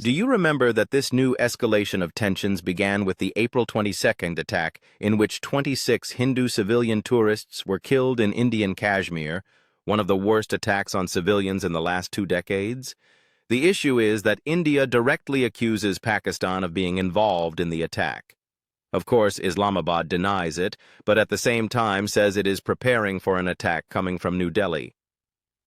Do you remember that this new escalation of tensions began with the April 22nd attack in which 26 Hindu civilian tourists were killed in Indian Kashmir, one of the worst attacks on civilians in the last 2 decades? The issue is that India directly accuses Pakistan of being involved in the attack. Of course, Islamabad denies it, but at the same time says it is preparing for an attack coming from New Delhi.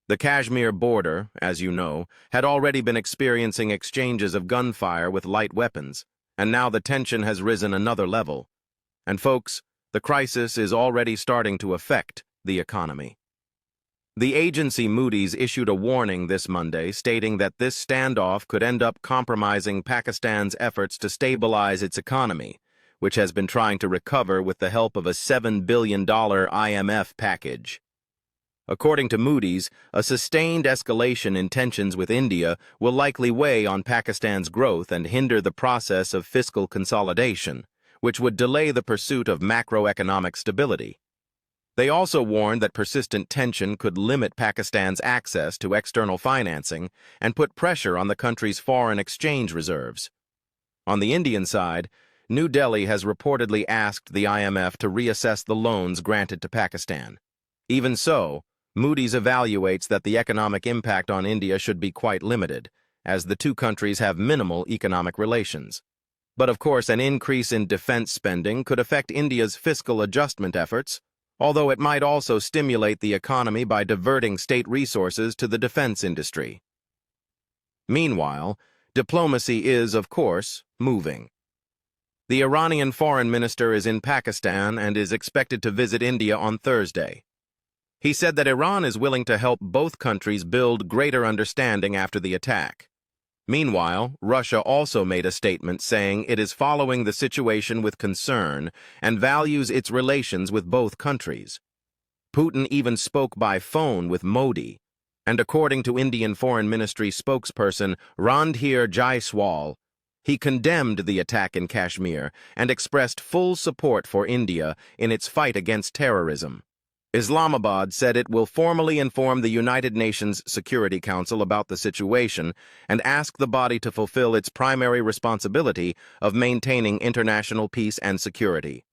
The Kashmir border, as you know, had already been experiencing exchanges of gunfire with light weapons, and now the tension has risen another level. And folks, the crisis is already starting to affect the economy. The agency Moody's issued a warning this Monday stating that this standoff could end up compromising Pakistan's efforts to stabilize its economy, which has been trying to recover with the help of a $7 billion IMF package. According to Moody's, a sustained escalation in tensions with India will likely weigh on Pakistan's growth and hinder the process of fiscal consolidation, which would delay the pursuit of macroeconomic stability. They also warned that persistent tension could limit Pakistan's access to external financing and put pressure on the country's foreign exchange reserves. On the Indian side, New Delhi has reportedly asked the IMF to reassess the loans granted to Pakistan. Even so, Moody's evaluates that the economic impact on India should be quite limited, as the two countries have minimal economic relations. But of course, an increase in defense spending could affect India's fiscal adjustment efforts, although it might also stimulate the economy by diverting state resources to the defense industry. Meanwhile, diplomacy is, of course, moving. The Iranian foreign minister is in Pakistan and is expected to visit India on Thursday. He said that Iran is willing to help both countries build greater understanding after the attack. Meanwhile, Russia also made a statement saying it is following the situation with concern and values its relations with both countries. Putin even spoke by phone with Moody, and according to Indian Foreign Ministry spokesperson Randhir Jaiswal, he condemned the attack in Kashmir and expressed full support for India in its fight against terrorism. Islamabad said it will formally inform the United Nations Security Council about the situation and ask the body to fulfill its primary responsibility of maintaining international peace and security.